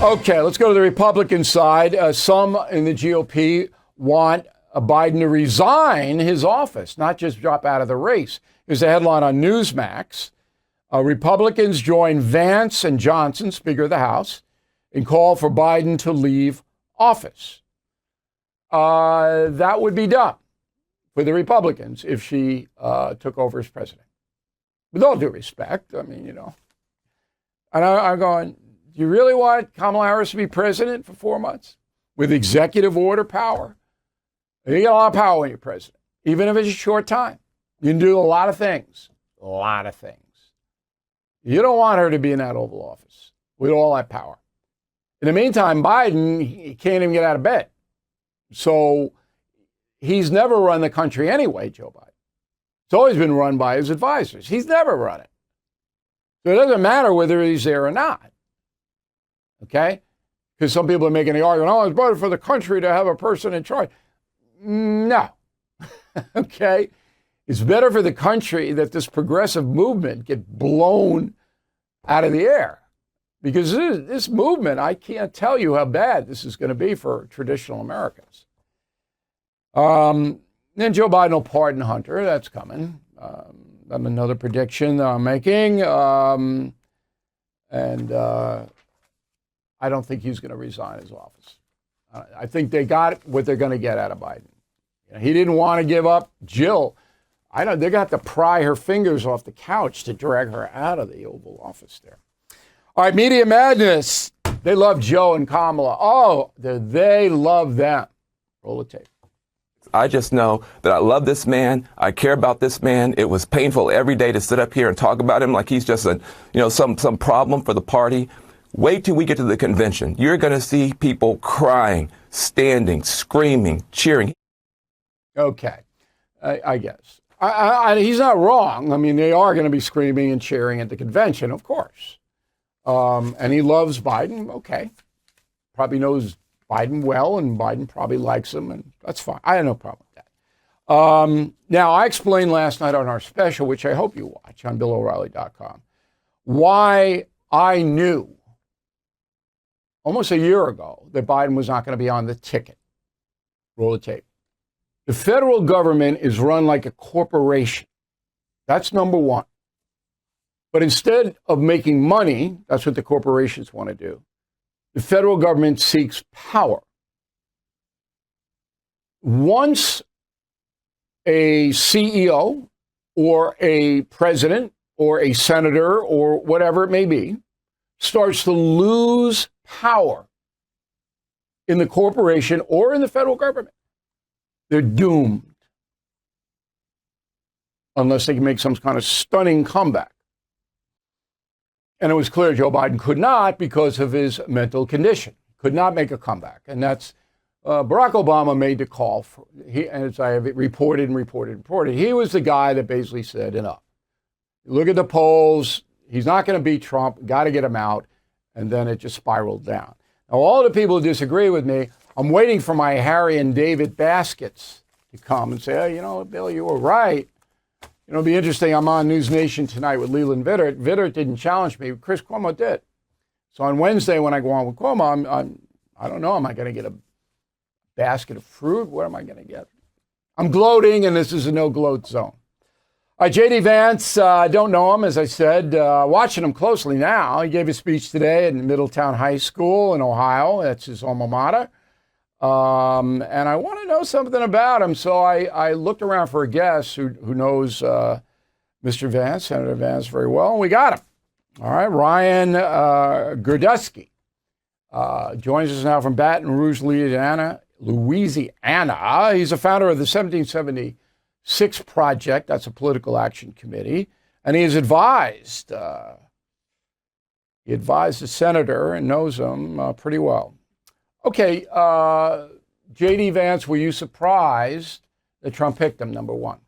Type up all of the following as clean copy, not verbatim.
Okay, let's go to the Republican side. Some in the GOP want Biden to resign his office, not just drop out of the race. Here's a headline on Newsmax. Republicans join Vance and Johnson, Speaker of the House, in call for Biden to leave office. That would be dumb for the Republicans if she took over as president. With all due respect, I mean, And I'm going, do you really want Kamala Harris to be president for 4 months with executive order power? You get a lot of power when you're president, even if it's a short time. You can do a lot of things. A lot of things. You don't want her to be in that Oval Office with all that power. In the meantime, Biden, he can't even get out of bed. So he's never run the country anyway, Joe Biden. It's always been run by his advisors. He's never run it. So it doesn't matter whether he's there or not. Okay? Because some people are making the argument, oh, it's better for the country to have a person in charge. No. Okay? It's better for the country that this progressive movement get blown out of the air. Because this movement, I can't tell you how bad this is going to be for traditional Americans. Then Joe Biden will pardon Hunter. That's coming. Another prediction that I'm making. I don't think he's going to resign his office. I think they got what they're going to get out of Biden. He didn't want to give up Jill. They're going to have to pry her fingers off the couch to drag her out of the Oval Office there. All right, Media Madness. They love Joe and Kamala. Oh, they love them. Roll the tape. I just know that I love this man. I care about this man. It was painful every day to sit up here and talk about him like he's just some problem for the party. Wait till we get to the convention. You're going to see people crying, standing, screaming, cheering. Okay, I guess. He's not wrong. I mean, they are going to be screaming and cheering at the convention, of course. And he loves Biden. Okay. Probably knows Biden well, and Biden probably likes him, and that's fine. I have no problem with that. Now, I explained last night on our special, which I hope you watch on BillO'Reilly.com, why I knew almost a year ago that Biden was not going to be on the ticket. Roll the tape. The federal government is run like a corporation. That's number one. But instead of making money, that's what the corporations want to do, the federal government seeks power. Once a CEO or a president or a senator or whatever it may be starts to lose power in the corporation or in the federal government, they're doomed unless they can make some kind of stunning comeback. And it was clear Joe Biden could not because of his mental condition, could not make a comeback. And that's Barack Obama made the call. As I have reported, he was the guy that basically said enough. Look at the polls. He's not going to beat Trump. Got to get him out. And then it just spiraled down. Now, all the people who disagree with me, I'm waiting for my Harry and David baskets to come and say, hey, Bill, you were right. It'll be interesting. I'm on News Nation tonight with Leland Vittert. Vittert didn't challenge me. Chris Cuomo did. So on Wednesday, when I go on with Cuomo, I don't know. Am I going to get a basket of fruit? What am I going to get? I'm gloating, and this is a no-gloat zone. All right, J.D. Vance, I don't know him, as I said. Watching him closely now. He gave a speech today at Middletown High School in Ohio. That's his alma mater. And I want to know something about him, so I looked around for a guest who knows Mr. Vance, Senator Vance, very well, and we got him. All right, Ryan Gerdusky joins us now from Baton Rouge, Louisiana. He's a founder of the 1776 Project. That's a political action committee, and he has advised. He advised the senator and knows him pretty well. Okay, J.D. Vance, were you surprised that Trump picked him, number one?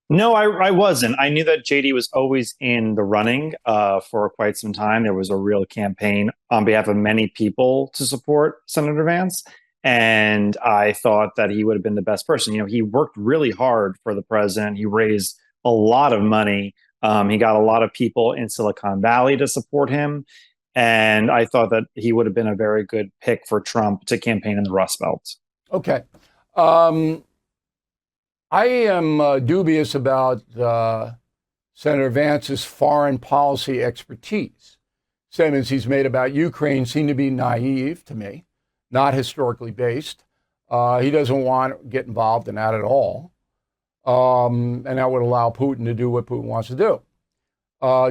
No, I wasn't. I knew that JD was always in the running for quite some time. There was a real campaign on behalf of many people to support Senator Vance. And I thought that he would have been the best person. He worked really hard for the president. He raised a lot of money. He got a lot of people in Silicon Valley to support him. And I thought that he would have been a very good pick for Trump to campaign in the Rust Belt. Okay. I am dubious about Senator Vance's foreign policy expertise. Statements he's made about Ukraine seem to be naive to me, not historically based. He doesn't want to get involved in that at all. And that would allow Putin to do what Putin wants to do.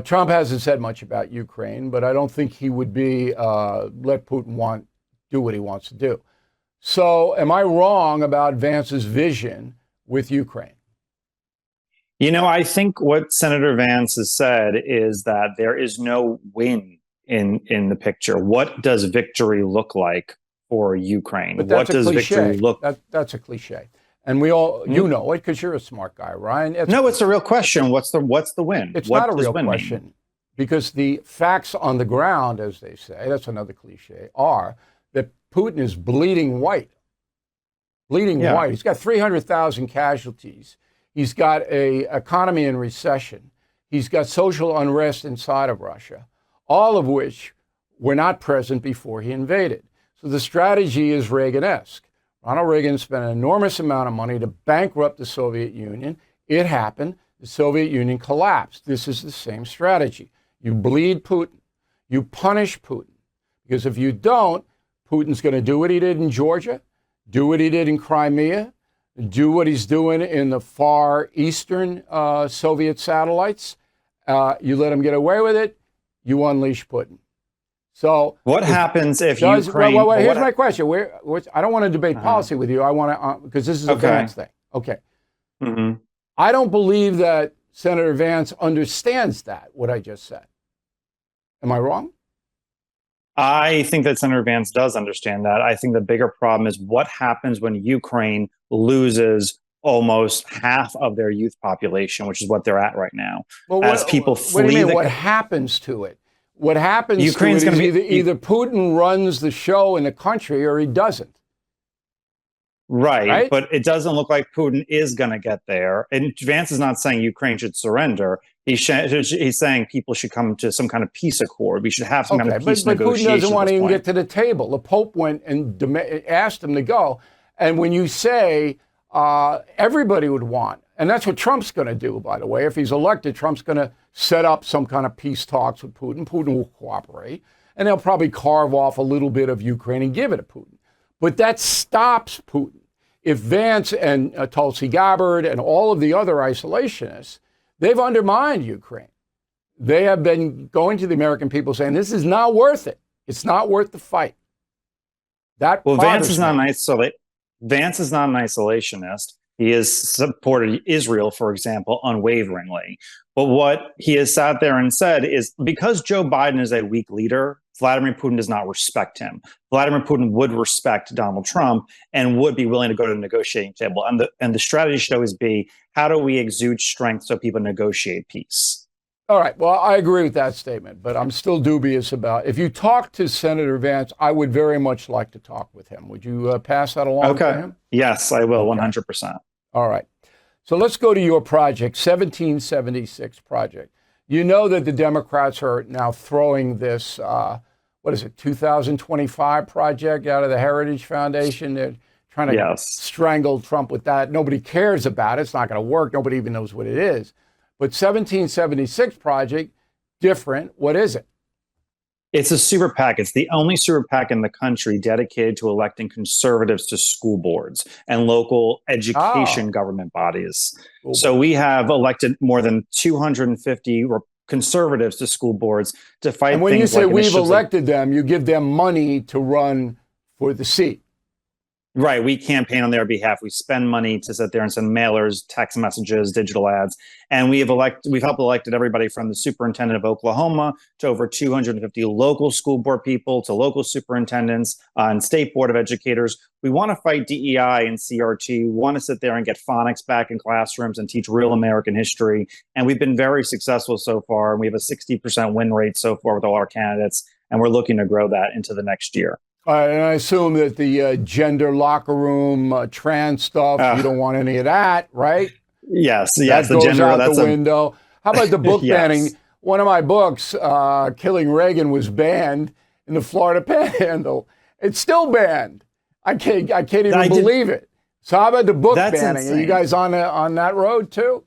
Trump hasn't said much about Ukraine, but I don't think he would be let Putin do what he wants to do. So am I wrong about Vance's vision with Ukraine? I think what Senator Vance has said is that there is no win in the picture. What does victory look like for Ukraine? But that's what does cliche. Victory look? That's a cliche, and we all you know it because you're a smart guy, Ryan. It's a real question. What's the win? It's not a real question because the facts on the ground, as they say, that's another cliche, are that Putin is bleeding white. White. He's got 300,000 casualties. He's got an economy in recession. He's got social unrest inside of Russia, all of which were not present before he invaded. So the strategy is Reagan-esque. Ronald Reagan spent an enormous amount of money to bankrupt the Soviet Union. It happened. The Soviet Union collapsed. This is the same strategy. You bleed Putin. You punish Putin. Because if you don't, Putin's going to do what he did in Georgia, do what he did in Crimea, do what he's doing in the far eastern Soviet satellites. You let him get away with it, you unleash Putin. So what happens if Ukraine... Here's my question. I don't want to debate policy with you. I want to, because this is a Vance thing. Okay. Mm-hmm. I don't believe that Senator Vance understands what I just said. Am I wrong? I think that Senator Vance does understand that. I think the bigger problem is what happens when Ukraine loses almost half of their youth population, which is what they're at right now. Well, as people flee, what do you mean? What happens to it? What happens Ukraine's to it is be either Putin runs the show in the country or he doesn't. Right, but it doesn't look like Putin is going to get there. And Vance is not saying Ukraine should surrender. He's saying people should come to some kind of peace accord. We should have some kind of peace negotiation. But Putin doesn't want to even get to the table. The Pope went and asked him to go. And when you say everybody would want, and that's what Trump's going to do, by the way. If he's elected, Trump's going to set up some kind of peace talks with Putin. Putin will cooperate. And they'll probably carve off a little bit of Ukraine and give it to Putin. But that stops Putin. If Vance and Tulsi Gabbard and all of the other isolationists, they've undermined Ukraine. They have been going to the American people saying, this is not worth it. It's not worth the fight. Vance is not an isolationist. He has supported Israel, for example, unwaveringly. But what he has sat there and said is because Joe Biden is a weak leader, Vladimir Putin does not respect him. Vladimir Putin would respect Donald Trump and would be willing to go to the negotiating table. And the strategy should always be, how do we exude strength so people negotiate peace? All right. Well, I agree with that statement, but I'm still dubious about if you talk to Senator Vance, I would very much like to talk with him. Would you pass that along to him? Yes, I will, 100%. All right. So let's go to your project, 1776 project. You know that the Democrats are now throwing this, 2025 project out of the Heritage Foundation. They're trying to strangle Trump with that. Nobody cares about it. It's not going to work. Nobody even knows what it is. But 1776 project, different. What is it? It's a super PAC. It's the only super PAC in the country dedicated to electing conservatives to school boards and local education government bodies. So we have elected more than 250 conservatives to school boards to fight. And when you say we've elected them, you give them money to run for the seat. Right. We campaign on their behalf. We spend money to sit there and send mailers, text messages, digital ads. And we've helped elected everybody from the superintendent of Oklahoma to over 250 local school board people to local superintendents and state board of educators. We want to fight DEI and CRT. We want to sit there and get phonics back in classrooms and teach real American history. And we've been very successful so far. And we have a 60% win rate so far with all our candidates. And we're looking to grow that into the next year. And I assume that the gender locker room, trans stuff, you don't want any of that, right? Yes. That goes out the window. How about the book banning? one of my books, Killing Reagan, was banned in the Florida Panhandle. It's still banned. I can't even believe it. So how about the book banning? Insane. Are you guys on that road too?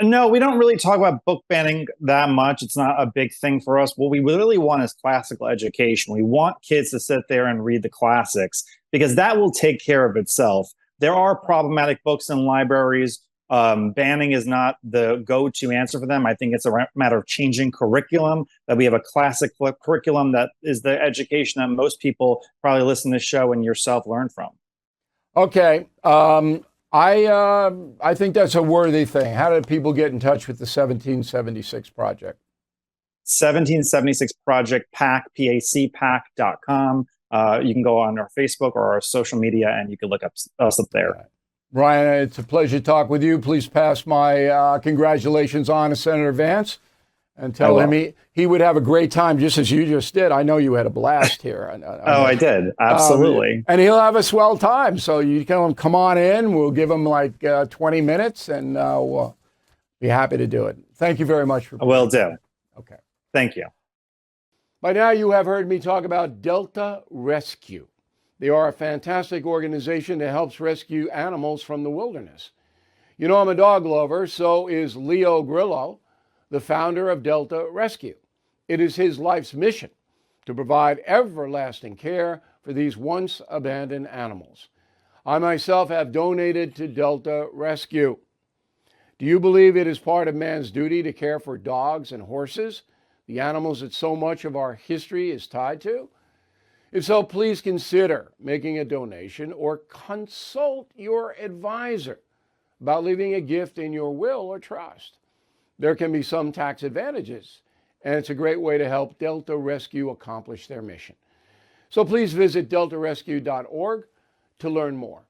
No, we don't really talk about book banning that much. It's not a big thing for us. What we really want is classical education. We want kids to sit there and read the classics because that will take care of itself. There are problematic books in libraries. Banning is not the go-to answer for them. I think it's a matter of changing curriculum, that we have a classic curriculum that is the education that most people probably listen to the show and yourself learn from. Okay. I think that's a worthy thing. How did people get in touch with the 1776 Project? 1776 Project PAC, PACPAC.com. You can go on our Facebook or our social media and you can look up us up there. Right. Ryan, it's a pleasure to talk with you. Please pass my congratulations on to Senator Vance and tell him he would have a great time just as you just did. I know you had a blast here. I did. Absolutely. And he'll have a swell time. So you can come on in. We'll give him like 20 minutes and we'll be happy to do it. Thank you very much for Will do. Okay. Thank you. By now you have heard me talk about Delta Rescue. They are a fantastic organization that helps rescue animals from the wilderness. You know I'm a dog lover, so is Leo Grillo, the founder of Delta Rescue. It is his life's mission to provide everlasting care for these once abandoned animals. I myself have donated to Delta Rescue. Do you believe it is part of man's duty to care for dogs and horses, the animals that so much of our history is tied to? If so, please consider making a donation or consult your advisor about leaving a gift in your will or trust. There can be some tax advantages, and it's a great way to help Delta Rescue accomplish their mission. So please visit deltarescue.org to learn more.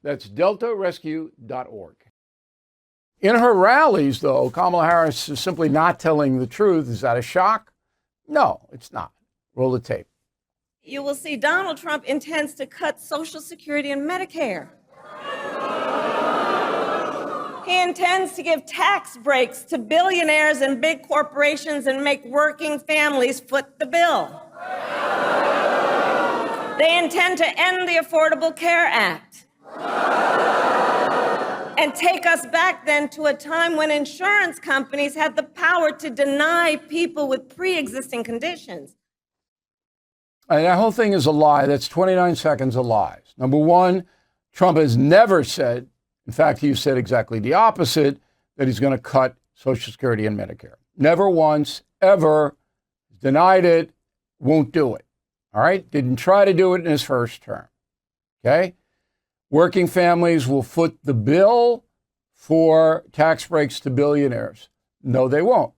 That's deltarescue.org. In her rallies, though, Kamala Harris is simply not telling the truth. Is that a shock? No, it's not. Roll the tape. You will see Donald Trump intends to cut Social Security and Medicare. He intends to give tax breaks to billionaires and big corporations and make working families foot the bill. They intend to end the Affordable Care Act and take us back then to a time when insurance companies had the power to deny people with pre-existing conditions. And that whole thing is a lie. That's 29 seconds of lies. Number one, Trump has never said, in fact, he said exactly the opposite, that he's going to cut Social Security and Medicare. Never once, ever, denied it, won't do it. All right? Didn't try to do it in his first term. Okay? Working families will foot the bill for tax breaks to billionaires. No, they won't.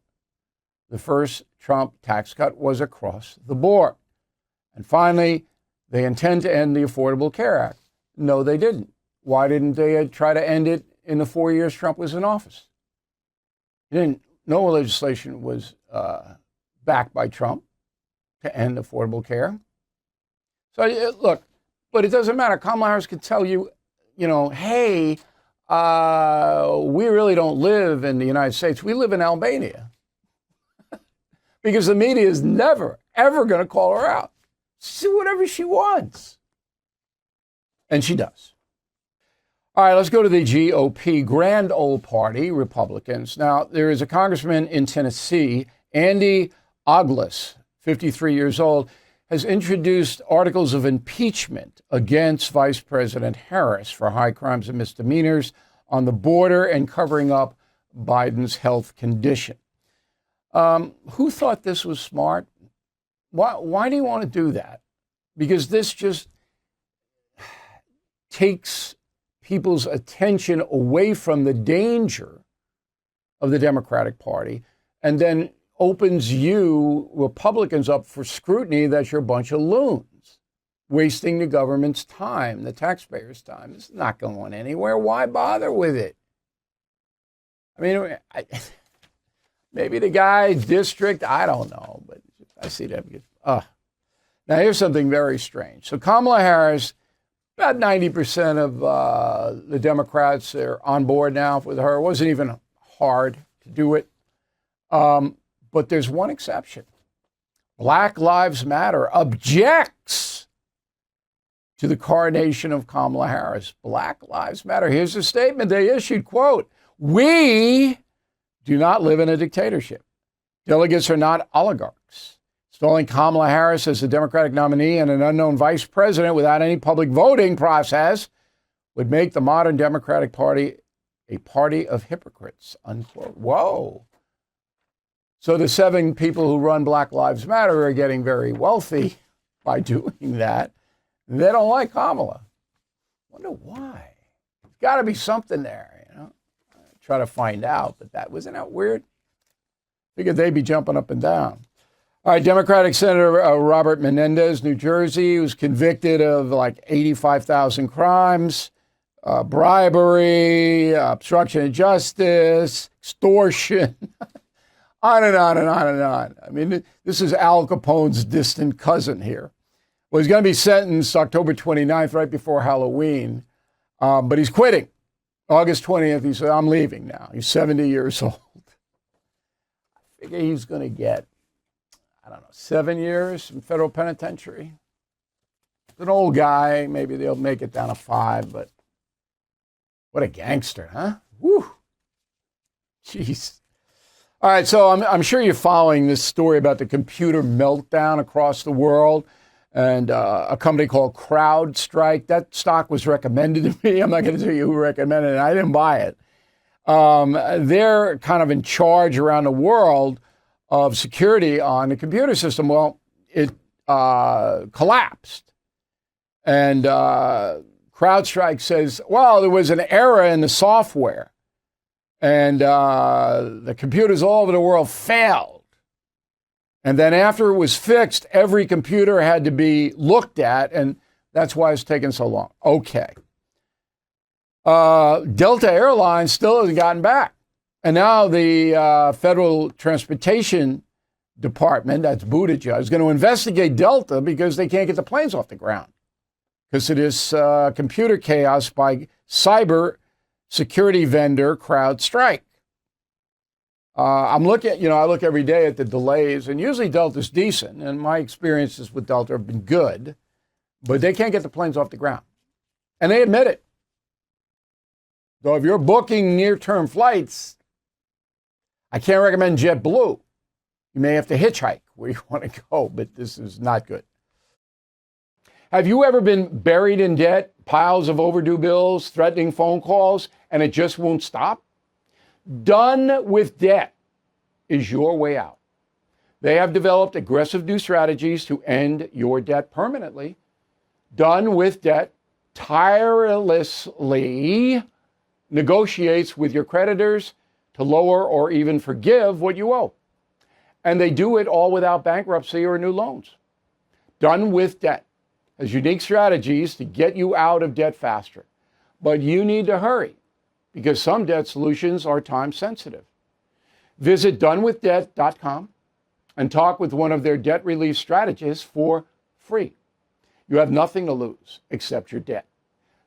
The first Trump tax cut was across the board. And finally, they intend to end the Affordable Care Act. No, they didn't. Why didn't they try to end it in the 4 years Trump was in office? No legislation was backed by Trump to end affordable care. So look, but it doesn't matter. Kamala Harris could tell you, hey, we really don't live in the United States. We live in Albania. Because the media is never, ever going to call her out. She do whatever she wants. And she does. All right, let's go to the GOP, Grand Old Party, Republicans. Now, there is a congressman in Tennessee, Andy Ogles, 53 years old, has introduced articles of impeachment against Vice President Harris for high crimes and misdemeanors on the border and covering up Biden's health condition. Who thought this was smart? Why do you want to do that? Because this just takes people's attention away from the danger of the Democratic Party and then opens you, Republicans, up for scrutiny that you're a bunch of loons, wasting the government's time, the taxpayers' time. It's not going anywhere. Why bother with it? I mean, maybe the guy's district, I don't know, but I see that. Now, here's something very strange. So Kamala Harris, about 90% of the Democrats are on board now with her. It wasn't even hard to do it. But there's one exception. Black Lives Matter objects to the coronation of Kamala Harris. Black Lives Matter. Here's the statement they issued, quote, "We do not live in a dictatorship. Delegates are not oligarchs. Installing Kamala Harris as the Democratic nominee and an unknown vice president without any public voting process would make the modern Democratic Party a party of hypocrites," unquote. Whoa. So the 7 people who run Black Lives Matter are getting very wealthy by doing that. They don't like Kamala. Wonder why. There's got to be something there, you know. Try to find out, but wasn't that weird? Figured they'd be jumping up and down. All right, Democratic Senator Robert Menendez, New Jersey, was convicted of like 85,000 crimes, bribery, obstruction of justice, extortion, on and on and on and on. I mean, this is Al Capone's distant cousin here. Well, he's going to be sentenced October 29th, right before Halloween, but he's quitting. August 20th, he said, "I'm leaving now." He's 70 years old. I figure he's going to get, 7 years in federal penitentiary. He's an old guy. Maybe they'll make it down to 5, but what a gangster, huh? Woo. Jeez. All right, so I'm sure you're following this story about the computer meltdown across the world and a company called CrowdStrike. That stock was recommended to me. I'm not going to tell you who recommended it. I didn't buy it. They're kind of in charge around the world of security on the computer system. Well, it collapsed. And CrowdStrike says, well, there was an error in the software. And the computers all over the world failed. And then after it was fixed, every computer had to be looked at, and that's why it's taken so long. Okay. Delta Airlines still hasn't gotten back. And now the Federal Transportation Department, that's Buttigieg, is going to investigate Delta because they can't get the planes off the ground because of this computer chaos by cyber security vendor CrowdStrike. I look every day at the delays, and usually Delta's decent, and my experiences with Delta have been good, but they can't get the planes off the ground. And they admit it. So if you're booking near-term flights, I can't recommend JetBlue. You may have to hitchhike where you want to go, but this is not good. Have you ever been buried in debt, piles of overdue bills, threatening phone calls, and it just won't stop? Done with Debt is your way out. They have developed aggressive new strategies to end your debt permanently. Done with Debt tirelessly negotiates with your creditors to lower or even forgive what you owe. And they do it all without bankruptcy or new loans. Done with Debt has unique strategies to get you out of debt faster. But you need to hurry because some debt solutions are time sensitive. Visit donewithdebt.com and talk with one of their debt relief strategists for free. You have nothing to lose except your debt.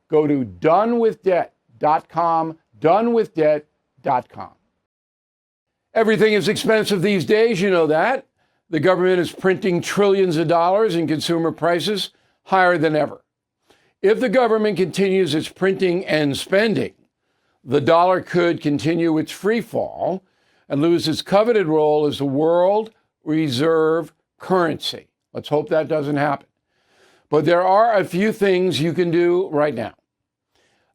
Go to donewithdebt.com, donewithdebt.com. Everything is expensive these days, you know that. The government is printing trillions of dollars and consumer prices higher than ever. If the government continues its printing and spending, the dollar could continue its free fall and lose its coveted role as the world reserve currency. Let's hope that doesn't happen. But there are a few things you can do right now.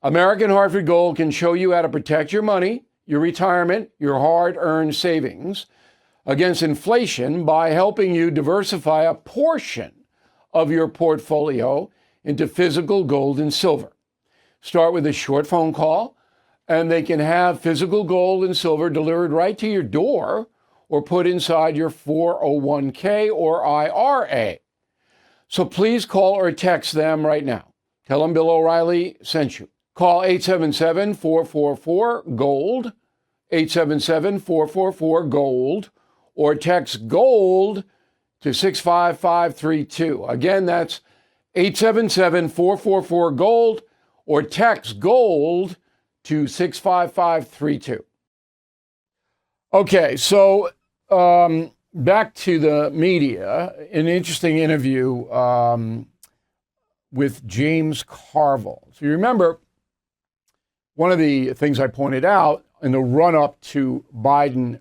American Hartford Gold can show you how to protect your money, your retirement, your hard-earned savings against inflation by helping you diversify a portion of your portfolio into physical gold and silver. Start with a short phone call, and they can have physical gold and silver delivered right to your door or put inside your 401k or IRA. So please call or text them right now. Tell them Bill O'Reilly sent you. Call 877-444-GOLD, 877-444-GOLD, or text GOLD to 65532. Again, that's 877-444-GOLD, or text GOLD to 65532. Okay, so back to the media, an interesting interview with James Carville. So you remember one of the things I pointed out in the run-up to Biden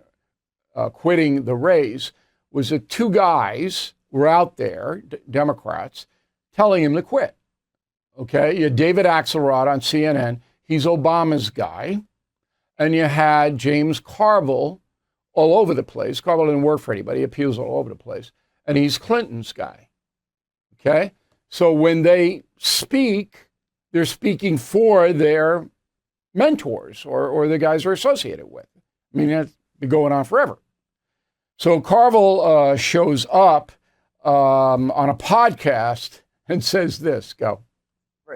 quitting the race was that two guys were out there, Democrats, telling him to quit. Okay, you had David Axelrod on CNN. He's Obama's guy. And you had James Carville all over the place. Carville didn't work for anybody. He appeals all over the place. And he's Clinton's guy. Okay? So when they speak, they're speaking for their mentors or the guys they're associated with. I mean, that's been going on forever. So Carville shows up on a podcast and says this. Go.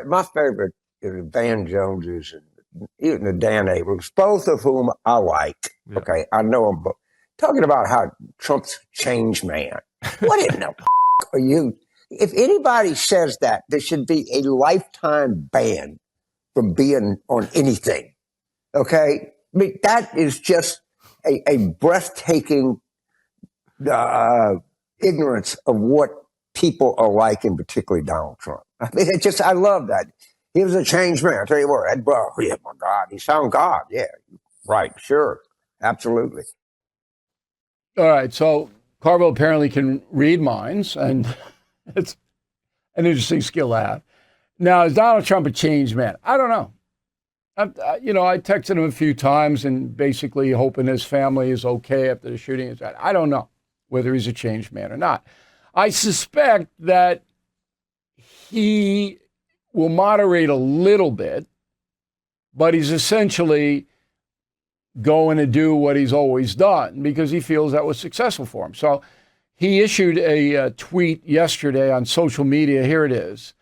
My favorite is Van Jones's and even the Dan Abrams, both of whom I like. Yeah. Okay, I know them both. Talking about how Trump's a changed man. What in the are you? If anybody says that, there should be a lifetime ban from being on anything. Okay? I mean, that is just a breathtaking ignorance of what people are like, and particularly Donald Trump. I mean, I love that. He was a changed man. I'll tell you what, that bro, yeah, my God, he found God. Yeah, right, sure, absolutely. All right, so Carville apparently can read minds, and it's an interesting skill to have. Now, is Donald Trump a changed man? I don't know. I texted him a few times and basically hoping his family is okay after the shooting. I don't know whether he's a changed man or not. I suspect that he will moderate a little bit, but he's essentially going to do what he's always done because he feels that was successful for him. So he issued a tweet yesterday on social media. Here it is.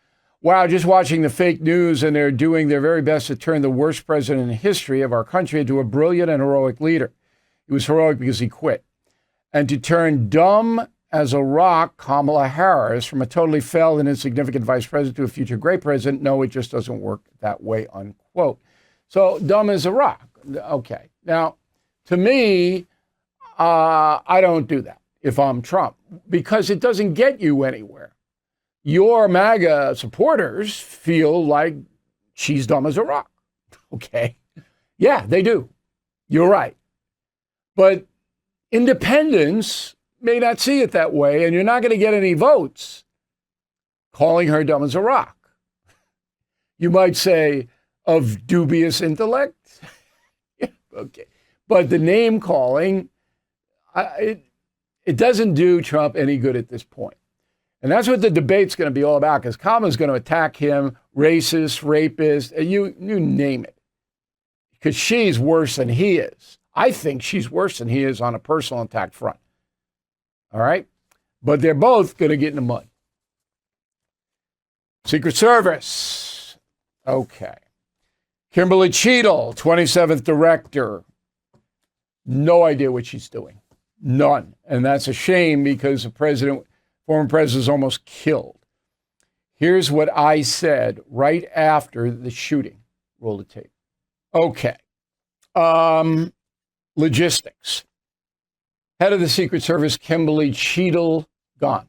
Wow, just watching the fake news, and they're doing their very best to turn the worst president in the history of our country into a brilliant and heroic leader. He was heroic because he quit. And to turn dumb as a rock Kamala Harris from a totally failed and insignificant vice president to a future great president, no, it just doesn't work that way, unquote. So dumb as a rock. Okay. Now, to me, I don't do that if I'm Trump because it doesn't get you anywhere. Your MAGA supporters feel like she's dumb as a rock. Okay. Yeah, they do. You're right. But independents may not see it that way, and you're not going to get any votes calling her dumb as a rock. You might say of dubious intellect. Yeah, okay. But the name calling, it doesn't do Trump any good at this point. And that's what the debate's going to be all about, because Kamala's going to attack him, racist, rapist, you name it. Because she's worse than he is. I think she's worse than he is on a personal attack front. All right? But they're both going to get in the mud. Secret Service. Okay. Kimberly Cheadle, 27th director. No idea what she's doing. None. And that's a shame because the former president was almost killed. Here's what I said right after the shooting. Roll the tape. Okay. Logistics. Head of the Secret Service, Kimberly Cheadle, gone.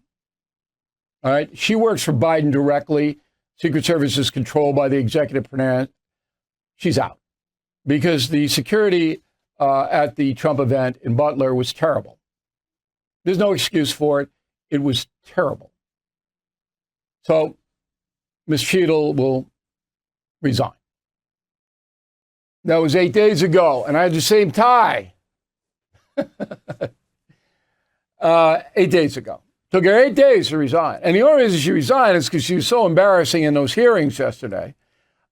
All right. She works for Biden directly. Secret Service is controlled by the executive branch. She's out because the security at the Trump event in Butler was terrible. There's no excuse for it. It was terrible. So Ms. Cheadle will resign. That was 8 days ago, and I had the same tie. 8 days ago. Took her 8 days to resign. And the only reason she resigned is because she was so embarrassing in those hearings yesterday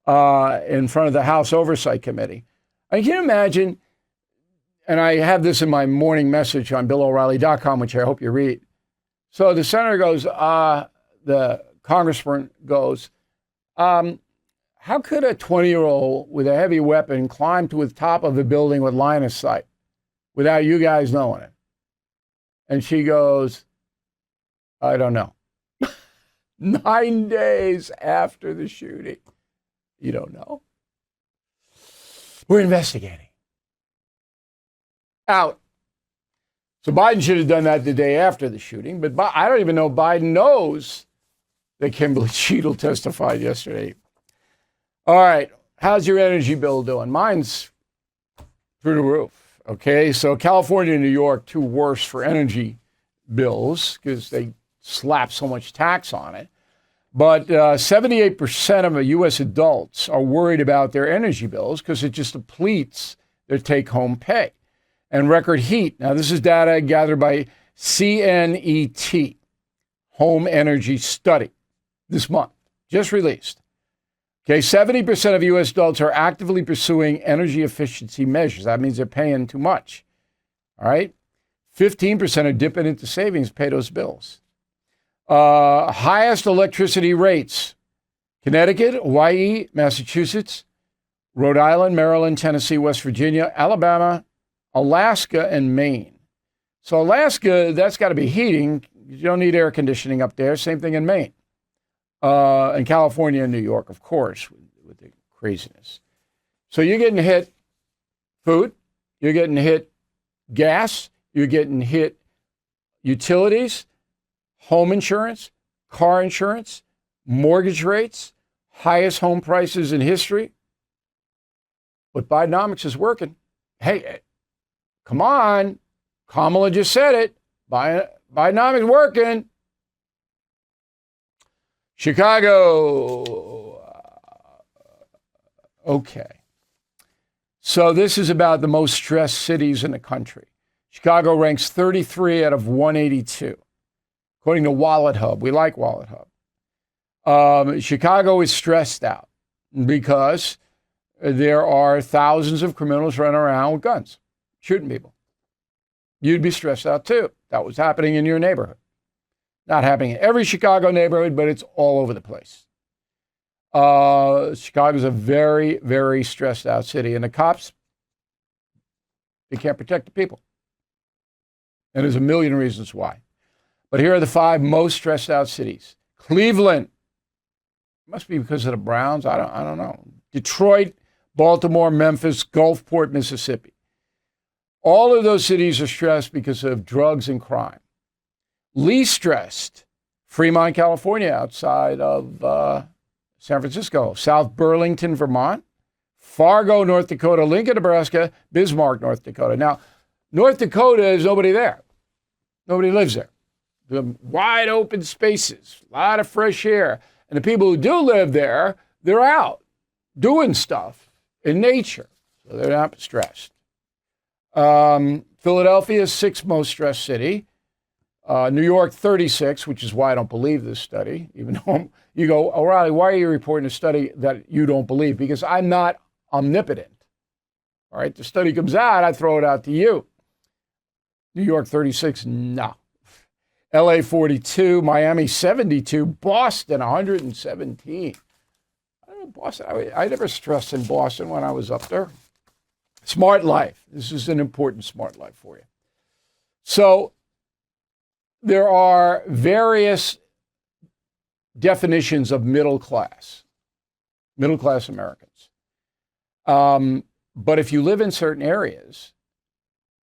in front of the House Oversight Committee. I mean, can you imagine, and I have this in my morning message on BillO'Reilly.com, which I hope you read. So the senator goes, the congressman goes, how could a 20-year-old with a heavy weapon climb to the top of a building with line of sight without you guys knowing it? And she goes, I don't know. 9 days after the shooting. You don't know? We're investigating. Out. So Biden should have done that the day after the shooting, but I don't even know Biden knows that Kimberly Cheadle testified yesterday. All right, how's your energy bill doing? Mine's through the roof. Okay, so California and New York, two worst for energy bills because they slap so much tax on it. But 78% of U.S. adults are worried about their energy bills because it just depletes their take-home pay. And record heat. Now, this is data gathered by CNET, Home Energy Study, this month, just released. Okay, 70% of U.S. adults are actively pursuing energy efficiency measures. That means they're paying too much. All right? 15% are dipping into savings to pay those bills. Highest electricity rates: Connecticut, Hawaii, Massachusetts, Rhode Island, Maryland, Tennessee, West Virginia, Alabama, Alaska, and Maine. So Alaska, that's got to be heating. You don't need air conditioning up there. Same thing in Maine. And California and New York, of course, with the craziness. So you're getting hit food, you're getting hit gas, you're getting hit utilities, home insurance, car insurance, mortgage rates, highest home prices in history. But Bidenomics is working. Hey, come on. Kamala just said it. Bidenomics working. Chicago. Okay. So this is about the most stressed cities in the country. Chicago ranks 33 out of 182, according to Wallet Hub. We like Wallet Hub. Chicago is stressed out because there are thousands of criminals running around with guns, shooting people. You'd be stressed out too. That was happening in your neighborhood. Not happening in every Chicago neighborhood, but it's all over the place. Chicago's a very, very stressed out city, and the cops, they can't protect the people. And there's a million reasons why. But here are the 5 most stressed out cities. Cleveland. Must be because of the Browns. I don't know. Detroit, Baltimore, Memphis, Gulfport, Mississippi. All of those cities are stressed because of drugs and crime. Least stressed, Fremont, California, outside of San Francisco. South Burlington, Vermont. Fargo, North Dakota. Lincoln, Nebraska. Bismarck, North Dakota. Now, North Dakota is nobody there. Nobody lives there. The wide open spaces, a lot of fresh air. And the people who do live there, they're out doing stuff in nature. So they're not stressed. Philadelphia, 6th most stressed city. New York, 36, which is why I don't believe this study. Even though you go, O'Reilly, why are you reporting a study that you don't believe? Because I'm not omnipotent. All right, the study comes out, I throw it out to you. New York, 36, no. LA, 42, Miami, 72, Boston, 117. I never stressed in Boston when I was up there. Smart life. This is an important smart life for you. So there are various definitions of middle class Americans. But if you live in certain areas,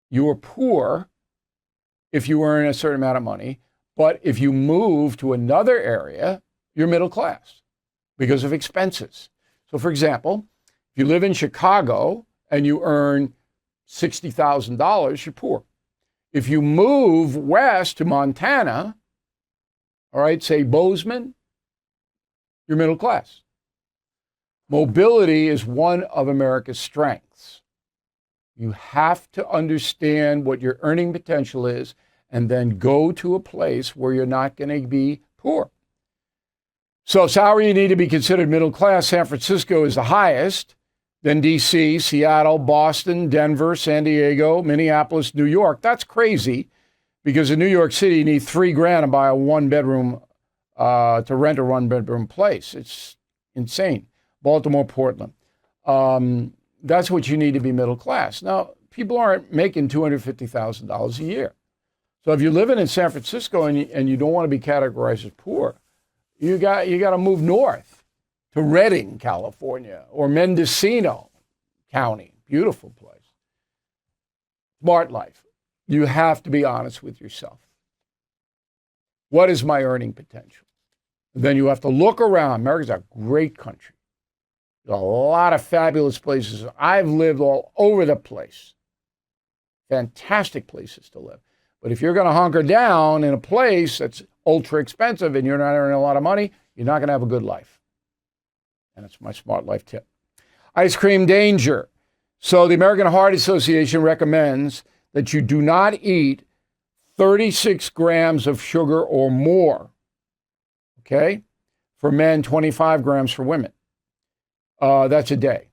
you are poor if you earn a certain amount of money. But if you move to another area, you're middle class because of expenses. So, for example, if you live in Chicago and you earn $60,000, you're poor. If you move west to Montana, all right, say Bozeman, you're middle class. Mobility is one of America's strengths. You have to understand what your earning potential is and then go to a place where you're not going to be poor. So salary, you need to be considered middle class. San Francisco is the highest, then D.C., Seattle, Boston, Denver, San Diego, Minneapolis, New York. That's crazy because in New York City, you need $3,000 to buy a one-bedroom, to rent a one-bedroom place. It's insane. Baltimore, Portland. That's what you need to be middle class. Now, people aren't making $250,000 a year. So if you're living in San Francisco and you don't want to be categorized as poor, you got to move north to Redding, California, or Mendocino County. Beautiful place. Smart life. You have to be honest with yourself. What is my earning potential? Then you have to look around. America's a great country. There's a lot of fabulous places. I've lived all over the place. Fantastic places to live. But if you're going to hunker down in a place that's ultra expensive and you're not earning a lot of money, you're not going to have a good life. And that's my smart life tip. Ice cream danger. So the American Heart Association recommends that you do not eat 36 grams of sugar or more. Okay? For men, 25 grams for women. That's a day.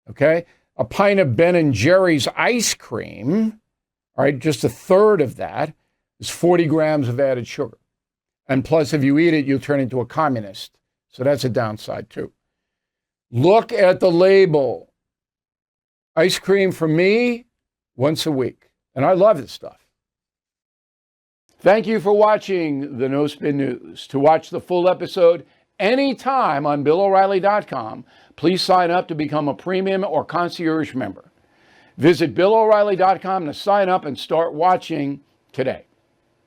Okay? A pint of Ben & Jerry's ice cream, all right, just a third of that is 40 grams of added sugar. And plus, if you eat it, you'll turn into a communist. So that's a downside, too. Look at the label. Ice cream for me, once a week. And I love this stuff. Thank you for watching the No Spin News. To watch the full episode anytime on BillO'Reilly.com, please sign up to become a premium or concierge member. Visit BillO'Reilly.com to sign up and start watching today.